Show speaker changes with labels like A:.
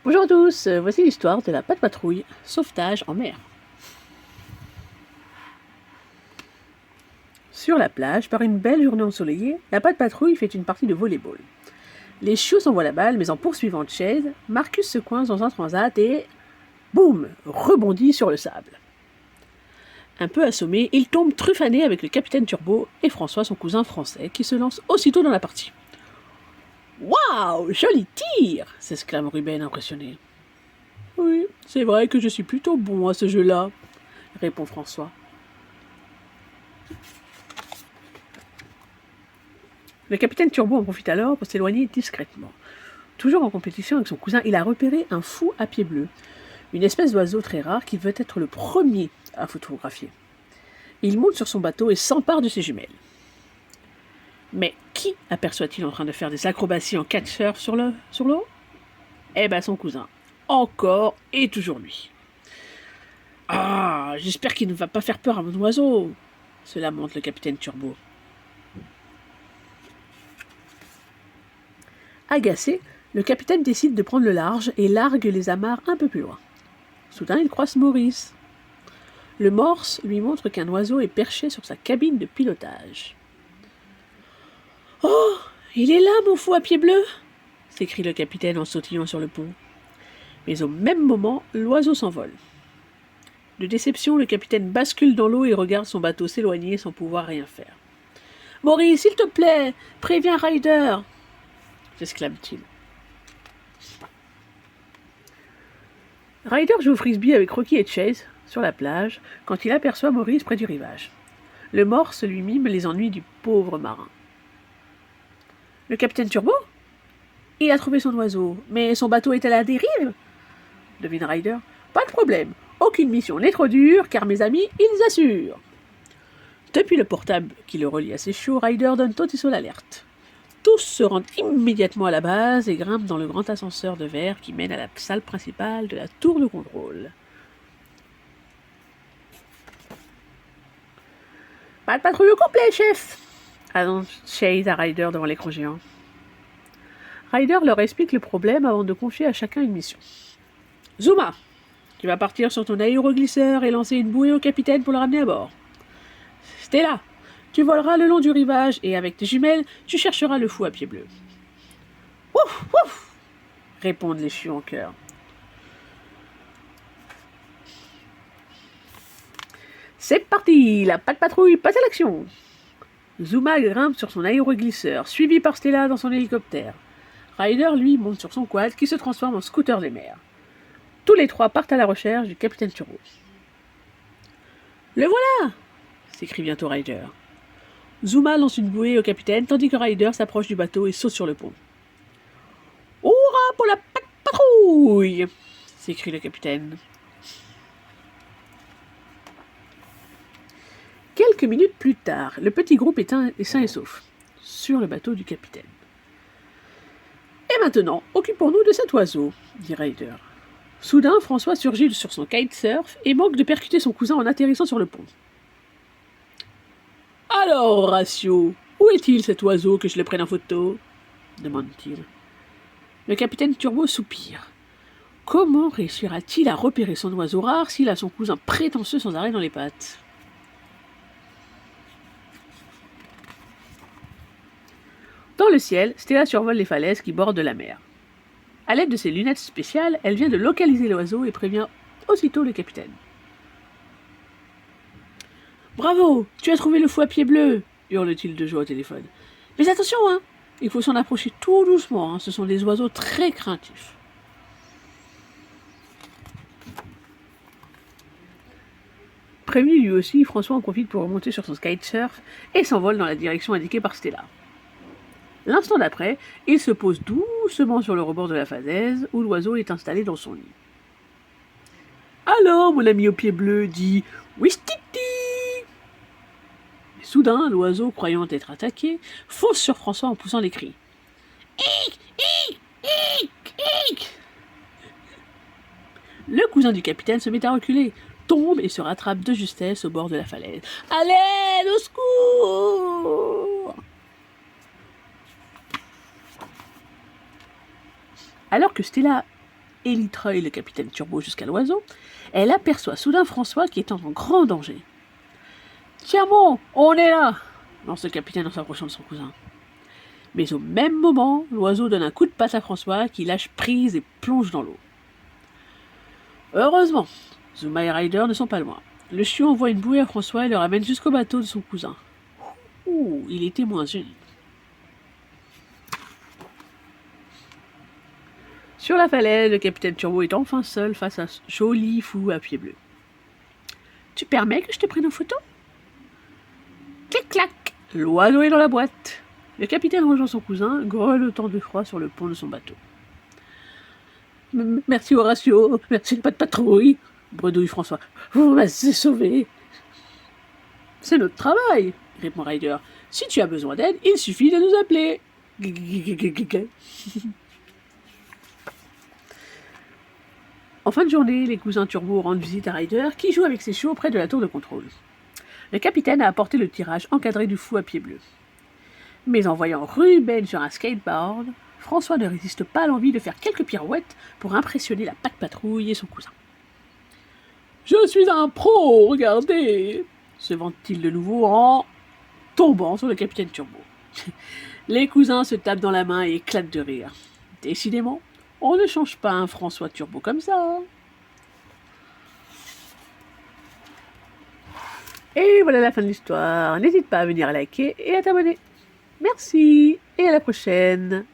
A: Bonjour à tous, voici l'histoire de la Patte Patrouille, sauvetage en mer. Sur la plage, par une belle journée ensoleillée, la Patte Patrouille fait une partie de volley-ball. Les chiots s'envoient la balle, mais en poursuivant Chase, Marcus se coince dans un transat et... boum, rebondit sur le sable. Un peu assommé, il tombe truffané avec le capitaine Turbo et François, son cousin français, qui se lance aussitôt dans la partie. « Waouh, joli tir !» s'exclame Ruben impressionné. « Oui, c'est vrai que je suis plutôt bon à ce jeu-là, » répond François. Le capitaine Turbo en profite alors pour s'éloigner discrètement. Toujours en compétition avec son cousin, il a repéré un fou à pied bleu, une espèce d'oiseau très rare qui veut être le premier à photographier. Il monte sur son bateau et s'empare de ses jumelles. Mais qui aperçoit-il en train de faire des acrobaties en catcheur sur l'eau ? Eh ben son cousin. Encore et toujours lui. « Ah, j'espère qu'il ne va pas faire peur à mon oiseau !» se lamente le capitaine Turbo. Agacé, le capitaine décide de prendre le large et largue les amarres un peu plus loin. Soudain, il croise Maurice. Le morse lui montre qu'un oiseau est perché sur sa cabine de pilotage. « Oh, il est là, mon fou à pied bleu !» s'écrie le capitaine en sautillant sur le pont. Mais au même moment, l'oiseau s'envole. De déception, le capitaine bascule dans l'eau et regarde son bateau s'éloigner sans pouvoir rien faire. « Maurice, s'il te plaît, préviens Ryder !» s'exclame-t-il. Ryder joue au frisbee avec Rocky et Chase sur la plage quand il aperçoit Maurice près du rivage. Le morse lui mime les ennuis du pauvre marin. Le capitaine Turbo ? Il a trouvé son oiseau, mais son bateau est à la dérive ? Devine Ryder. Pas de problème, aucune mission n'est trop dure, car mes amis, ils assurent. Depuis le portable qui le relie à ses chiots, Ryder donne tôt l'alerte. Tous se rendent immédiatement à la base et grimpent dans le grand ascenseur de verre qui mène à la salle principale de la tour de contrôle. « Pas de patrouille au complet, chef !» annonce Chase à Ryder devant l'écran géant. Ryder leur explique le problème avant de confier à chacun une mission. « Zuma, tu vas partir sur ton aéroglisseur et lancer une bouée au capitaine pour le ramener à bord. Stella, tu voleras le long du rivage et avec tes jumelles, tu chercheras le fou à pied bleu. »« Ouf, ouf !» répondent les chiots en chœur. C'est parti, la Patte Patrouille passe à l'action. Zuma grimpe sur son aéroglisseur, suivi par Stella dans son hélicoptère. Ryder, lui, monte sur son quad qui se transforme en scooter des mers. Tous les trois partent à la recherche du capitaine Turbo. « Le voilà !» s'écrie bientôt Ryder. Zuma lance une bouée au capitaine tandis que Ryder s'approche du bateau et saute sur le pont. « Hurrah pour la Patte Patrouille !» s'écrie le capitaine. Quelques minutes plus tard, le petit groupe est sain et sauf, sur le bateau du capitaine. « Et maintenant, occupons-nous de cet oiseau, » dit Ryder. Soudain, François surgit sur son kitesurf et manque de percuter son cousin en atterrissant sur le pont. « Alors, Horatio, où est-il cet oiseau que je le prenne en photo ?» demande-t-il. Le capitaine Turbo soupire. Comment réussira-t-il à repérer son oiseau rare s'il a son cousin prétentieux sans arrêt dans les pattes ? Dans le ciel, Stella survole les falaises qui bordent la mer. À l'aide de ses lunettes spéciales, elle vient de localiser l'oiseau et prévient aussitôt le capitaine. « Bravo, tu as trouvé le fou à pied bleu !» hurle-t-il de joie au téléphone. « Mais attention, hein, il faut s'en approcher tout doucement, hein, ce sont des oiseaux très craintifs. » Prévenu lui aussi, François en profite pour remonter sur son kitesurf et s'envole dans la direction indiquée par Stella. L'instant d'après, il se pose doucement sur le rebord de la falaise où l'oiseau est installé dans son lit. « Alors, mon ami au pied bleu, dit « Ouistiti !» Soudain, l'oiseau, croyant être attaqué, fonce sur François en poussant des cris. « Hic, hic, hic, hic !» Le cousin du capitaine se met à reculer, tombe et se rattrape de justesse au bord de la falaise. « À l'aide, au secours !» Alors que Stella élitreille le capitaine Turbo jusqu'à l'oiseau, elle aperçoit soudain François qui est en grand danger. « Tiens bon, on est là !» lance le capitaine en s'approchant de son cousin. Mais au même moment, l'oiseau donne un coup de patte à François qui lâche prise et plonge dans l'eau. Heureusement, Zuma et Ryder ne sont pas loin. Le chiot envoie une bouée à François et le ramène jusqu'au bateau de son cousin. Ouh, il était moins gêné. Sur la falaise, le capitaine Turbo est enfin seul face à ce joli fou à pieds bleus. « Tu permets que je te prenne en photo ?» Clic-clac, l'oiseau est dans la boîte. Le capitaine rejoint son cousin, grelottant de froid sur le pont de son bateau. « Merci Horatio, merci pas de patrouille !» bredouille François. « Vous m'avez sauvé !»« C'est notre travail !» répond Ryder. « Si tu as besoin d'aide, il suffit de nous appeler. » En fin de journée, les cousins Turbo rendent visite à Ryder, qui joue avec ses chiots près de la tour de contrôle. Le capitaine a apporté le tirage encadré du fou à pieds bleus. Mais en voyant Ruben sur un skateboard, François ne résiste pas à l'envie de faire quelques pirouettes pour impressionner la patte-patrouille et son cousin. « Je suis un pro, regardez !» se vante-t-il de nouveau en tombant sur le capitaine Turbo. Les cousins se tapent dans la main et éclatent de rire. Décidément, on ne change pas un François Turbo comme ça. Et voilà la fin de l'histoire. N'hésite pas à venir liker et à t'abonner. Merci et à la prochaine.